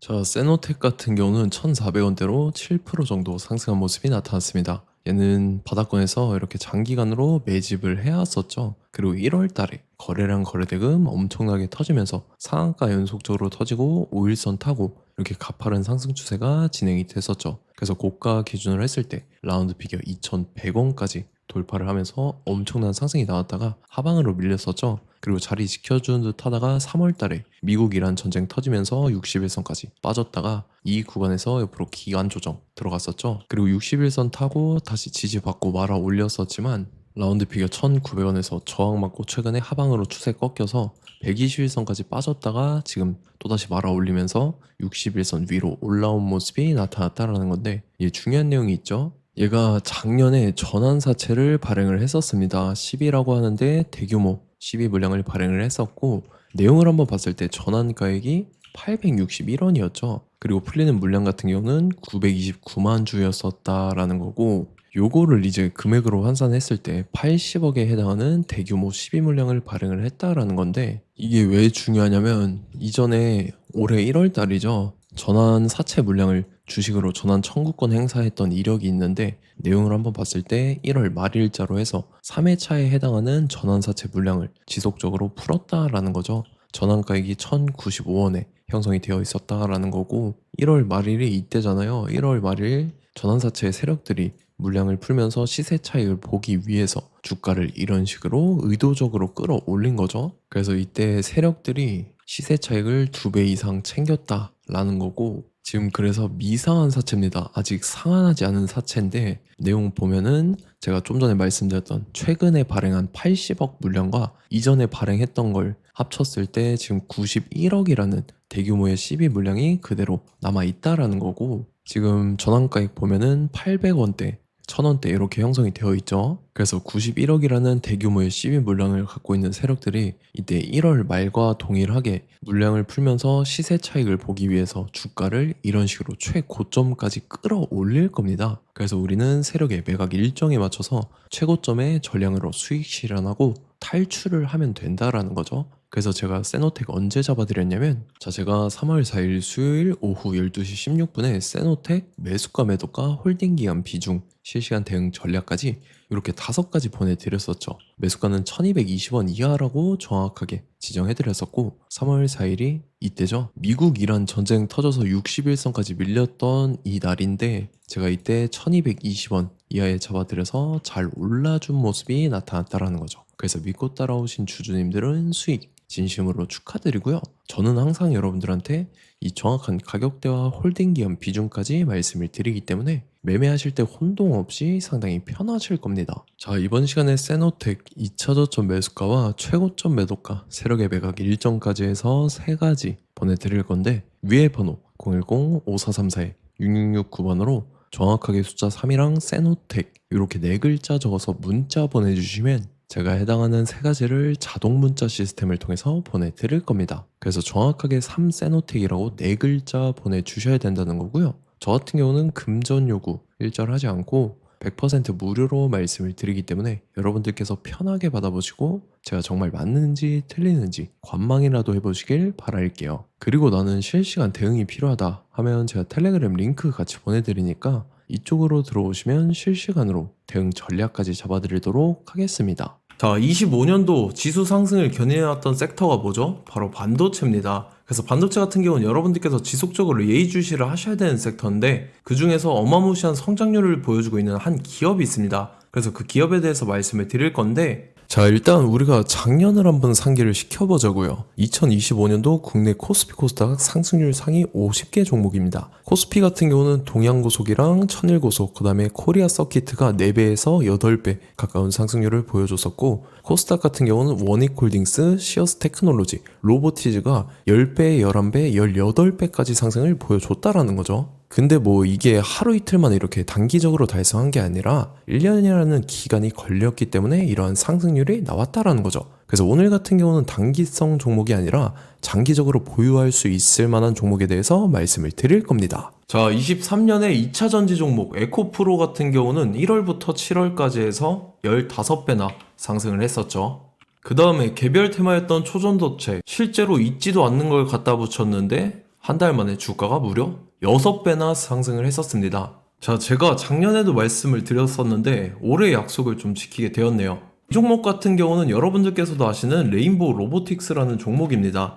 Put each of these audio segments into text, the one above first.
자, 세노텍 같은 경우는 1,400원대로 7% 정도 상승한 모습이 나타났습니다. 얘는 바닥권에서 이렇게 장기간으로 매집을 해왔었죠. 그리고 1월 달에 거래량 거래대금 엄청나게 터지면서 상한가 연속적으로 터지고 5일선 타고 이렇게 가파른 상승 추세가 진행이 됐었죠. 그래서 고가 기준으로 했을 때 라운드 피겨 2,100원까지 돌파를 하면서 엄청난 상승이 나왔다가 하방으로 밀렸었죠. 그리고 자리 지켜주는 듯 하다가 3월 달에 미국 이란 전쟁 터지면서 61선까지 빠졌다가 이 구간에서 옆으로 기간 조정 들어갔었죠. 그리고 61선 타고 다시 지지받고 말아 올렸었지만 라운드 피겨 1,900원에서 저항 맞고 최근에 하방으로 추세 꺾여서 121선까지 빠졌다가 지금 또다시 말아 올리면서 61선 위로 올라온 모습이 나타났다라는 건데, 이게 중요한 내용이 있죠. 얘가 작년에 전환사채를 발행을 했었습니다. 10이라고 하는데 대규모 12 물량을 발행을 했었고, 내용을 한번 봤을 때 전환가액이 861원이었죠. 그리고 풀리는 물량 같은 경우는 929만 주였었다라는 거고, 요거를 이제 금액으로 환산했을 때 80억에 해당하는 대규모 12 물량을 발행을 했다라는 건데, 이게 왜 중요하냐면 이전에 올해 1월 달이죠. 전환 사채 물량을 주식으로 전환 청구권 행사했던 이력이 있는데, 내용을 한번 봤을 때 1월 말일자로 해서 3회차에 해당하는 전환 사채 물량을 지속적으로 풀었다라는 거죠. 전환가액이 1,095원에 형성이 되어 있었다라는 거고, 1월 말일이 이때잖아요. 1월 말일 전환사채 세력들이 물량을 풀면서 시세 차익을 보기 위해서 주가를 이런 식으로 의도적으로 끌어올린 거죠. 그래서 이때 세력들이 시세 차익을 2배 이상 챙겼다라는 거고, 지금 그래서 미상한 사채입니다. 아직 상한하지 않은 사채인데, 내용 보면은 제가 좀 전에 말씀드렸던 최근에 발행한 80억 물량과 이전에 발행했던 걸 합쳤을 때 지금 91억이라는 대규모의 CB 물량이 그대로 남아있다라는 거고, 지금 전환가액 보면은 800원대, 1,000원대 이렇게 형성이 되어 있죠. 그래서 91억이라는 대규모의 CB 물량을 갖고 있는 세력들이 이때 1월 말과 동일하게 물량을 풀면서 시세 차익을 보기 위해서 주가를 이런 식으로 최고점까지 끌어올릴 겁니다. 그래서 우리는 세력의 매각 일정에 맞춰서 최고점의 전량으로 수익 실현하고 탈출을 하면 된다라는 거죠. 그래서 제가 세노텍 언제 잡아드렸냐면, 자, 제가 3월 4일 수요일 오후 12시 16분에 세노텍 매수가 매도가 홀딩 기간 비중 실시간 대응 전략까지 이렇게 5가지 보내드렸었죠. 매수가는 1220원 이하라고 정확하게 지정해드렸었고, 3월 4일이 이때죠. 미국 이란 전쟁 터져서 61선까지 밀렸던 이 날인데, 제가 이때 1220원 이하에 잡아드려서 잘 올라준 모습이 나타났다라는 거죠. 그래서 믿고 따라오신 주주님들은 수익 진심으로 축하드리고요. 저는 항상 여러분들한테 이 정확한 가격대와 홀딩 기간 비중까지 말씀을 드리기 때문에 매매하실 때 혼동 없이 상당히 편하실 겁니다. 자, 이번 시간에 세노텍 2차 저점 매수가와 최고점 매도가, 세력의 매각 일정까지 해서 3가지 보내드릴 건데, 위에 번호 010-5434-6669번으로 정확하게 숫자 3이랑 세노텍 이렇게 4글자 적어서 문자 보내주시면 제가 해당하는 3가지를 자동 문자 시스템을 통해서 보내드릴 겁니다. 그래서 정확하게 3세노텍이라고 4글자 보내주셔야 된다는 거고요. 저 같은 경우는 금전 요구 일절하지 않고 100% 무료로 말씀을 드리기 때문에 여러분들께서 편하게 받아보시고 제가 정말 맞는지 틀리는지 관망이라도 해보시길 바랄게요. 그리고 나는 실시간 대응이 필요하다 하면 제가 텔레그램 링크 같이 보내드리니까 이쪽으로 들어오시면 실시간으로 대응 전략까지 잡아드리도록 하겠습니다. 자, 25년도 지수 상승을 견인해왔던 섹터가 뭐죠? 바로 반도체입니다. 그래서 반도체 같은 경우는 여러분들께서 지속적으로 예의주시를 하셔야 되는 섹터인데, 그 중에서 어마무시한 성장률을 보여주고 있는 한 기업이 있습니다. 그래서 그 기업에 대해서 말씀을 드릴 건데, 자, 일단 우리가 작년을 한번 상기를 시켜보자고요. 2025년도 국내 코스피 코스닥 상승률 상위 50개 종목입니다. 코스피 같은 경우는 동양고속이랑 천일고속, 그 다음에 코리아 서키트가 4배에서 8배 가까운 상승률을 보여줬었고, 코스닥 같은 경우는 원익홀딩스, 시어스 테크놀로지, 로보티즈가 10배, 11배, 18배까지 상승을 보여줬다라는 거죠. 근데 뭐 이게 하루 이틀만 이렇게 단기적으로 달성한 게 아니라 1년이라는 기간이 걸렸기 때문에 이러한 상승률이 나왔다라는 거죠. 그래서 오늘 같은 경우는 단기성 종목이 아니라 장기적으로 보유할 수 있을 만한 종목에 대해서 말씀을 드릴 겁니다. 자, 23년에 2차 전지 종목 에코프로 같은 경우는 1월부터 7월까지 해서 15배나 상승을 했었죠. 그 다음에 개별 테마였던 초전도체, 실제로 있지도 않는 걸 갖다 붙였는데 한 달 만에 주가가 무려 6배나 상승을 했었습니다. 자, 제가 작년에도 말씀을 드렸었는데 올해 약속을 좀 지키게 되었네요. 이 종목 같은 경우는 여러분들께서도 아시는 레인보우 로보틱스라는 종목입니다.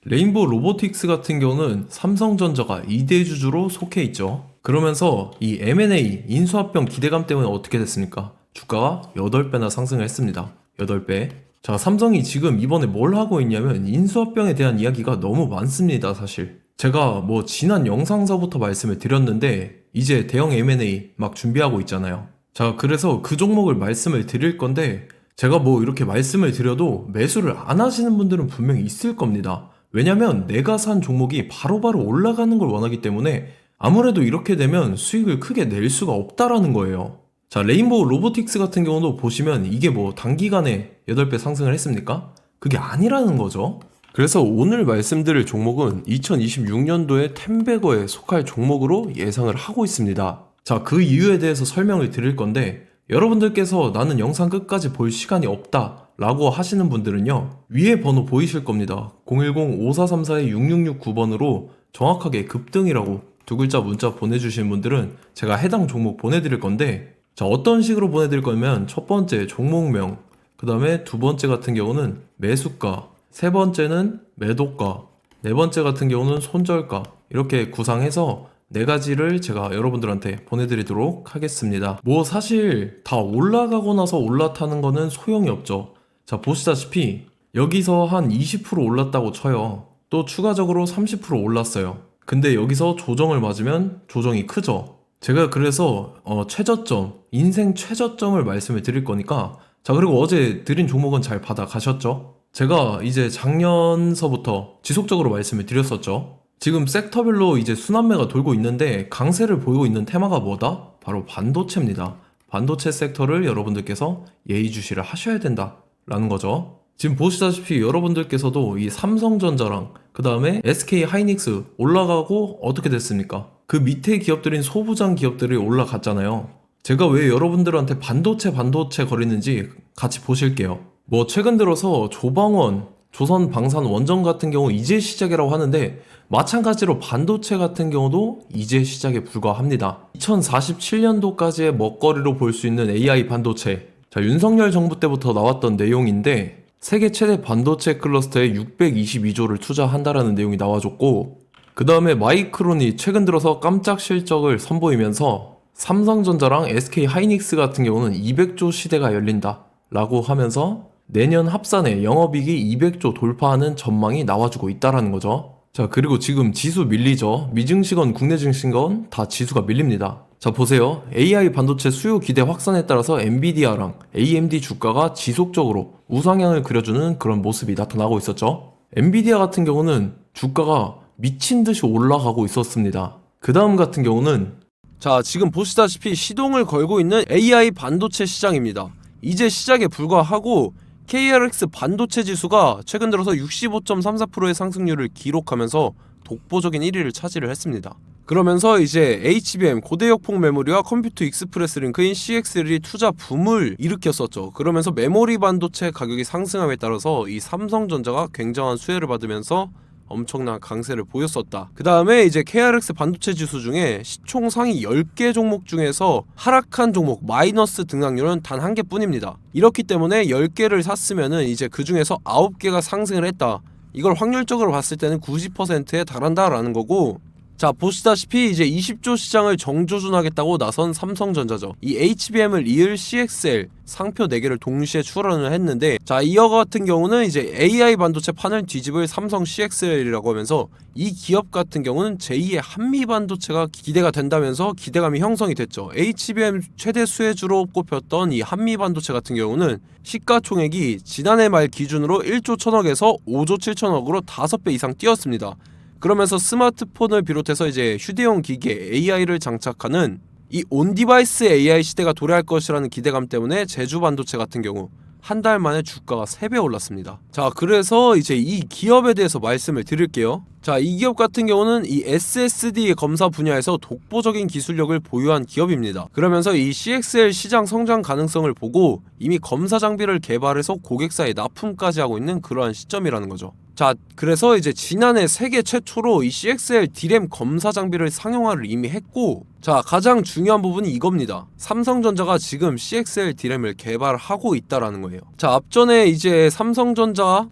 레인보우 로보틱스 같은 경우는 삼성전자가 2대 주주로 속해 있죠. 그러면서 이 M&A 인수합병 기대감 때문에 어떻게 됐습니까? 주가가 8배나 상승을 했습니다. 8배. 자, 삼성이 지금 이번에 뭘 하고 있냐면 인수합병에 대한 이야기가 너무 많습니다, 사실. 제가 뭐 지난 영상서부터 말씀을 드렸는데 이제 대형 M&A 막 준비하고 있잖아요. 자, 그래서 그 종목을 말씀을 드릴 건데 제가 뭐 이렇게 말씀을 드려도 매수를 안 하시는 분들은 분명히 있을 겁니다. 왜냐면 내가 산 종목이 바로바로 올라가는 걸 원하기 때문에 아무래도 이렇게 되면 수익을 크게 낼 수가 없다라는 거예요. 자, 레인보우 로보틱스 같은 경우도 보시면 이게 뭐 단기간에 8배 상승을 했습니까? 그게 아니라는 거죠. 그래서 오늘 말씀드릴 종목은 2026년도에 템베거에 속할 종목으로 예상을 하고 있습니다. 자, 그 이유에 대해서 설명을 드릴 건데 여러분들께서 나는 영상 끝까지 볼 시간이 없다 라고 하시는 분들은요, 위에 번호 보이실 겁니다. 010-5434-6669번으로 정확하게 급등이라고 두 글자 문자 보내주신 분들은 제가 해당 종목 보내드릴 건데, 자, 어떤 식으로 보내드릴 거냐면 첫 번째 종목명, 그 다음에 두 번째 같은 경우는 매수가, 세 번째는 매도가, 네 번째 같은 경우는 손절가, 이렇게 구상해서 네 가지를 제가 여러분들한테 보내드리도록 하겠습니다. 뭐 사실 다 올라가고 나서 올라타는 거는 소용이 없죠. 자, 보시다시피 여기서 한 20% 올랐다고 쳐요. 또 추가적으로 30% 올랐어요. 근데 여기서 조정을 맞으면 조정이 크죠. 제가 그래서 최저점, 인생 최저점을 말씀을 드릴 거니까, 자, 그리고 어제 드린 종목은 잘 받아 가셨죠? 제가 이제 작년서부터 지속적으로 말씀을 드렸었죠. 지금 섹터별로 이제 순환매가 돌고 있는데 강세를 보이고 있는 테마가 뭐다? 바로 반도체입니다. 반도체 섹터를 여러분들께서 예의주시를 하셔야 된다라는 거죠. 지금 보시다시피 여러분들께서도 이 삼성전자랑 그 다음에 SK 하이닉스 올라가고 어떻게 됐습니까? 그 밑에 기업들인 소부장 기업들이 올라갔잖아요. 제가 왜 여러분들한테 반도체 거리는지 같이 보실게요. 뭐 최근 들어서 조방원, 조선방산원전 같은 경우 이제 시작이라고 하는데 마찬가지로 반도체 같은 경우도 이제 시작에 불과합니다. 2047년도까지의 먹거리로 볼 수 있는 AI 반도체. 자, 윤석열 정부 때부터 나왔던 내용인데 세계 최대 반도체 클러스터에 622조를 투자한다라는 내용이 나와줬고, 그 다음에 마이크론이 최근 들어서 깜짝 실적을 선보이면서 삼성전자랑 SK 하이닉스 같은 경우는 200조 시대가 열린다 라고 하면서 내년 합산에 영업이익이 200조 돌파하는 전망이 나와주고 있다라는 거죠. 자, 그리고 지금 지수 밀리죠. 미증시건 국내 증시건 다 지수가 밀립니다. 자, 보세요. AI 반도체 수요 기대 확산에 따라서 엔비디아랑 AMD 주가가 지속적으로 우상향을 그려주는 그런 모습이 나타나고 있었죠. 엔비디아 같은 경우는 주가가 미친 듯이 올라가고 있었습니다. 그 다음 같은 경우는, 자, 지금 보시다시피 시동을 걸고 있는 AI 반도체 시장입니다. 이제 시작에 불과하고 KRX 반도체 지수가 최근 들어서 65.34%의 상승률을 기록하면서 독보적인 1위를 차지를 했습니다. 그러면서 이제 HBM 고대역폭 메모리와 컴퓨터 익스프레스 링크인 CXL이 투자 붐을 일으켰었죠. 그러면서 메모리 반도체 가격이 상승함에 따라서 이 삼성전자가 굉장한 수혜를 받으면서 엄청난 강세를 보였었다. 그 다음에 이제 KRX 반도체 지수 중에 시총 상위 10개 종목 중에서 하락한 종목 마이너스 등락률은 단 1개 뿐입니다. 이렇기 때문에 10개를 샀으면은 이제 그 중에서 9개가 상승을 했다. 이걸 확률적으로 봤을 때는 90%에 달한다라는 거고, 자, 보시다시피 이제 20조 시장을 정조준하겠다고 나선 삼성전자죠. 이 HBM을 이을 CXL 상표 4개를 동시에 출원을 했는데, 자, 이어 같은 경우는 이제 AI 반도체 판을 뒤집을 삼성 CXL이라고 하면서 이 기업 같은 경우는 제2의 한미 반도체가 기대가 된다면서 기대감이 형성이 됐죠. HBM 최대 수혜주로 꼽혔던 이 한미 반도체 같은 경우는 시가총액이 지난해 말 기준으로 1조 1000억에서 5조 7천억으로 5배 이상 뛰었습니다. 그러면서 스마트폰을 비롯해서 이제 휴대용 기기에 AI를 장착하는 이 온디바이스 AI 시대가 도래할 것이라는 기대감 때문에 제주 반도체 같은 경우 한 달 만에 주가가 3배 올랐습니다. 자, 그래서 이제 이 기업에 대해서 말씀을 드릴게요. 자, 이 기업 같은 경우는 이 SSD 검사 분야에서 독보적인 기술력을 보유한 기업입니다. 그러면서 이 CXL 시장 성장 가능성을 보고 이미 검사 장비를 개발해서 고객사에 납품까지 하고 있는 그러한 시점이라는 거죠. 자, 그래서 이제 지난해 세계 최초로 이 CXL D램 검사 장비를 상용화를 이미 했고, 자, 가장 중요한 부분이 이겁니다. 삼성전자가 지금 CXL D램을 개발하고 있다라는 거예요. 자, 앞전에 이제 삼성전자가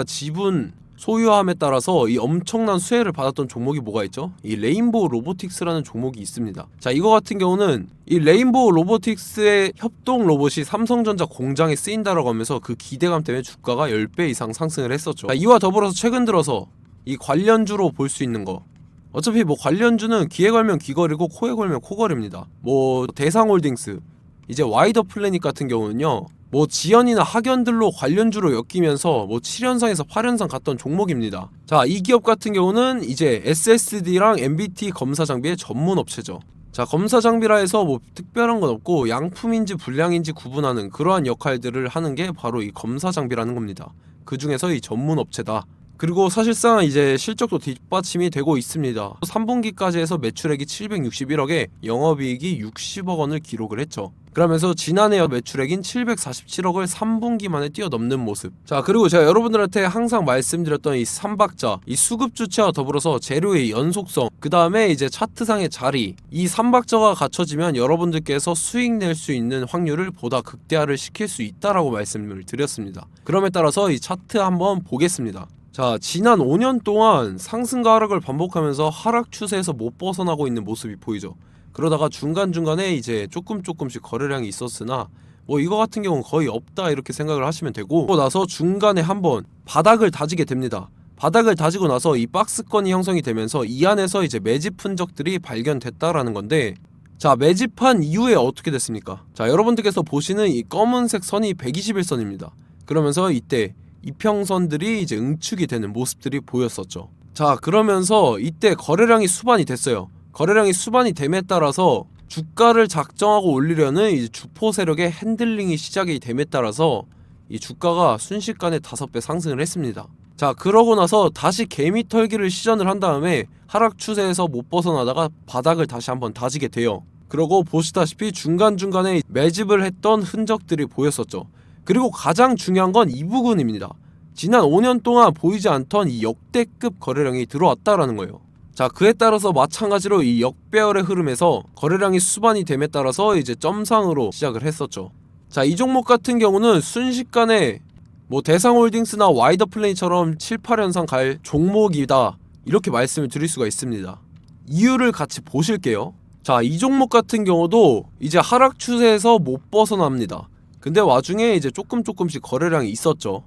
지분 소유함에 따라서 이 엄청난 수혜를 받았던 종목이 뭐가 있죠? 이 레인보우 로보틱스라는 종목이 있습니다. 자, 이거 같은 경우는 이 레인보우 로보틱스의 협동 로봇이 삼성전자 공장에 쓰인다라고 하면서 그 기대감 때문에 주가가 10배 이상 상승을 했었죠. 자, 이와 더불어서 최근 들어서 이 관련주로 볼 수 있는 거, 어차피 뭐 관련주는 귀에 걸면 귀걸이고 코에 걸면 코걸입니다. 뭐 대상홀딩스, 이제 와이더 플래닛 같은 경우는요, 뭐 지연이나 학연들로 관련주로 엮이면서 뭐 7연상에서 8연상 갔던 종목입니다. 자, 이 기업 같은 경우는 이제 SSD랑 MBT 검사 장비의 전문 업체죠. 자, 검사 장비라 해서 뭐 특별한 건 없고 양품인지 불량인지 구분하는 그러한 역할들을 하는 게 바로 이 검사 장비라는 겁니다. 그 중에서 이 전문 업체다. 그리고 사실상 이제 실적도 뒷받침이 되고 있습니다. 3분기까지 해서 매출액이 761억에 영업이익이 60억 원을 기록을 했죠. 그러면서 지난해 매출액인 747억을 3분기 만에 뛰어넘는 모습. 자, 그리고 제가 여러분들한테 항상 말씀드렸던 이 3박자, 이 수급 주체와 더불어서 재료의 연속성, 그 다음에 이제 차트상의 자리, 이 3박자가 갖춰지면 여러분들께서 수익 낼 수 있는 확률을 보다 극대화를 시킬 수 있다라고 말씀을 드렸습니다. 그럼에 따라서 이 차트 한번 보겠습니다. 자, 지난 5년 동안 상승과 하락을 반복하면서 하락 추세에서 못 벗어나고 있는 모습이 보이죠. 그러다가 중간중간에 이제 조금씩 거래량이 있었으나 뭐 이거 같은 경우는 거의 없다 이렇게 생각을 하시면 되고, 그러고 나서 중간에 한번 바닥을 다지게 됩니다. 바닥을 다지고 나서 이 박스권이 형성이 되면서 이 안에서 이제 매집 흔적들이 발견됐다라는 건데, 자, 매집한 이후에 어떻게 됐습니까? 자, 여러분들께서 보시는 이 검은색 선이 121선입니다. 그러면서 이때 이평선들이 이제 응축이 되는 모습들이 보였었죠. 자, 그러면서 이때 거래량이 수반이 됐어요. 거래량이 수반이 됨에 따라서 주가를 작정하고 올리려는 이제 주포 세력의 핸들링이 시작이 됨에 따라서 이 주가가 순식간에 5배 상승을 했습니다. 자, 그러고 나서 다시 개미 털기를 시전을 한 다음에 하락 추세에서 못 벗어나다가 바닥을 다시 한번 다지게 돼요. 그러고 보시다시피 중간중간에 매집을 했던 흔적들이 보였었죠. 그리고 가장 중요한 건 이 부분입니다. 지난 5년 동안 보이지 않던 이 역대급 거래량이 들어왔다라는 거예요. 자, 그에 따라서 마찬가지로 이 역배열의 흐름에서 거래량이 수반이 됨에 따라서 이제 점상으로 시작을 했었죠. 자, 이 종목 같은 경우는 순식간에 뭐 대상홀딩스나 와이더 플레이처럼 7, 8연상 갈 종목이다 이렇게 말씀을 드릴 수가 있습니다. 이유를 같이 보실게요. 자, 이 종목 같은 경우도 이제 하락 추세에서 못 벗어납니다. 근데 와중에 이제 조금씩 거래량이 있었죠.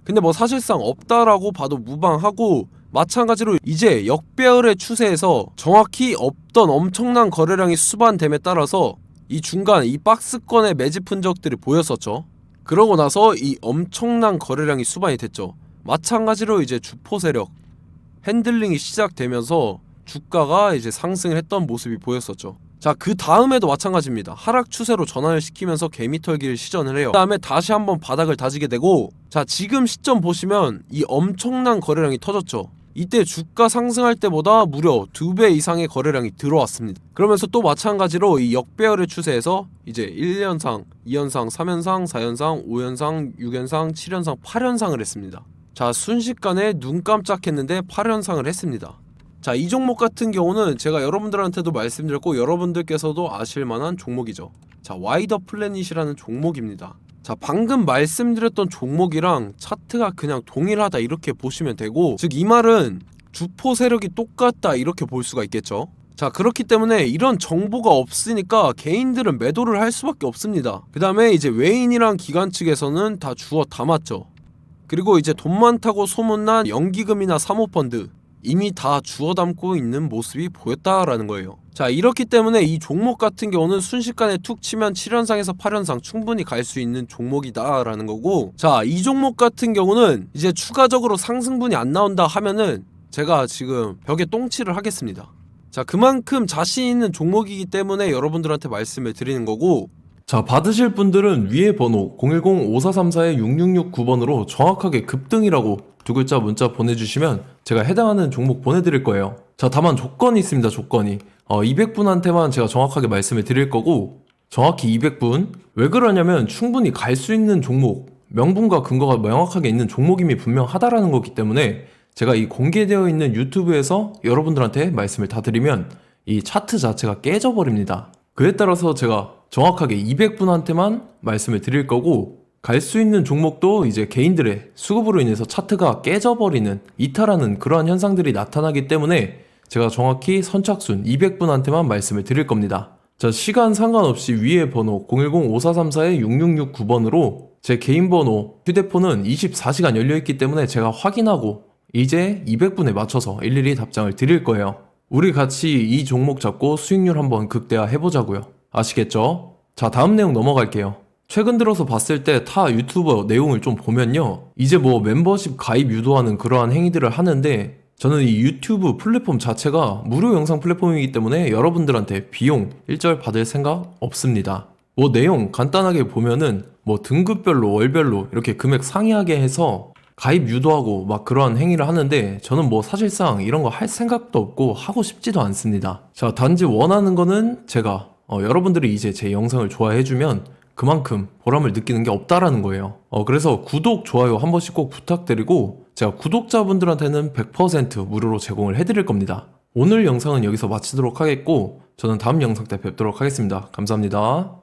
근데 뭐 사실상 없다라고 봐도 무방하고, 마찬가지로 이제 역배열의 추세에서 정확히 없던 엄청난 거래량이 수반됨에 따라서 이 중간 이 박스권의 매집 흔적들이 보였었죠. 그러고 나서 이 엄청난 거래량이 수반이 됐죠. 마찬가지로 이제 주포 세력 핸들링이 시작되면서 주가가 이제 상승을 했던 모습이 보였었죠. 자, 그 다음에도 마찬가지입니다. 하락 추세로 전환을 시키면서 개미털기를 시전을 해요. 그 다음에 다시 한번 바닥을 다지게 되고, 자, 지금 시점 보시면 이 엄청난 거래량이 터졌죠. 이때 주가 상승할 때보다 무려 2배 이상의 거래량이 들어왔습니다. 그러면서 또 마찬가지로 이 역배열의 추세에서 이제 1연상, 2연상, 3연상, 4연상, 5연상, 6연상, 7연상, 8연상을 했습니다. 자, 순식간에 눈 깜짝했는데 8연상을 했습니다. 자, 이 종목 같은 경우는 제가 여러분들한테도 말씀드렸고 여러분들께서도 아실만한 종목이죠. 자, 와이더 플래닛이라는 종목입니다. 자, 방금 말씀드렸던 종목이랑 차트가 그냥 동일하다 이렇게 보시면 되고, 즉 이 말은 주포 세력이 똑같다 이렇게 볼 수가 있겠죠. 자, 그렇기 때문에 이런 정보가 없으니까 개인들은 매도를 할 수밖에 없습니다. 그 다음에 이제 외인이랑 기관 측에서는 다 주워 담았죠. 그리고 이제 돈 많다고 소문난 연기금이나 사모펀드 이미 다 주워 담고 있는 모습이 보였다라는 거예요. 자, 이렇기 때문에 이 종목 같은 경우는 순식간에 툭 치면 7연상에서 8연상 충분히 갈 수 있는 종목이다 라는 거고, 자, 이 종목 같은 경우는 이제 추가적으로 상승분이 안 나온다 하면은 제가 지금 벽에 똥칠을 하겠습니다. 자, 그만큼 자신 있는 종목이기 때문에 여러분들한테 말씀을 드리는 거고, 자, 받으실 분들은 위에 번호 010-5434-6669번으로 정확하게 급등이라고 두 글자 문자 보내주시면 제가 해당하는 종목 보내드릴 거예요. 자, 다만 조건이 있습니다. 조건이 200분한테만 제가 정확하게 말씀을 드릴 거고, 정확히 200분. 왜 그러냐면 충분히 갈 수 있는 종목 명분과 근거가 명확하게 있는 종목임이 분명하다라는 거기 때문에 제가 이 공개되어 있는 유튜브에서 여러분들한테 말씀을 다 드리면 이 차트 자체가 깨져버립니다. 그에 따라서 제가 정확하게 200분한테만 말씀을 드릴 거고, 갈 수 있는 종목도 이제 개인들의 수급으로 인해서 차트가 깨져버리는, 이탈하는 그러한 현상들이 나타나기 때문에 제가 정확히 선착순 200분한테만 말씀을 드릴 겁니다. 자, 시간 상관없이 위에 번호 010-5434-6669번으로 제 개인 번호, 휴대폰은 24시간 열려있기 때문에 제가 확인하고 이제 200분에 맞춰서 일일이 답장을 드릴 거예요. 우리 같이 이 종목 잡고 수익률 한번 극대화 해보자고요. 아시겠죠? 자, 다음 내용 넘어갈게요. 최근 들어서 봤을 때 타 유튜버 내용을 좀 보면요, 이제 뭐 멤버십 가입 유도하는 그러한 행위들을 하는데, 저는 이 유튜브 플랫폼 자체가 무료 영상 플랫폼이기 때문에 여러분들한테 비용 일절 받을 생각 없습니다. 뭐 내용 간단하게 보면은 뭐 등급별로 월별로 이렇게 금액 상이하게 해서 가입 유도하고 막 그러한 행위를 하는데, 저는 뭐 사실상 이런 거 할 생각도 없고 하고 싶지도 않습니다. 자, 단지 원하는 거는 제가 여러분들이 이제 제 영상을 좋아해주면 그만큼 보람을 느끼는 게 없다라는 거예요. 그래서 구독, 좋아요 한 번씩 꼭 부탁드리고, 제가 구독자분들한테는 100% 무료로 제공을 해드릴 겁니다. 오늘 영상은 여기서 마치도록 하겠고, 저는 다음 영상 때 뵙도록 하겠습니다. 감사합니다.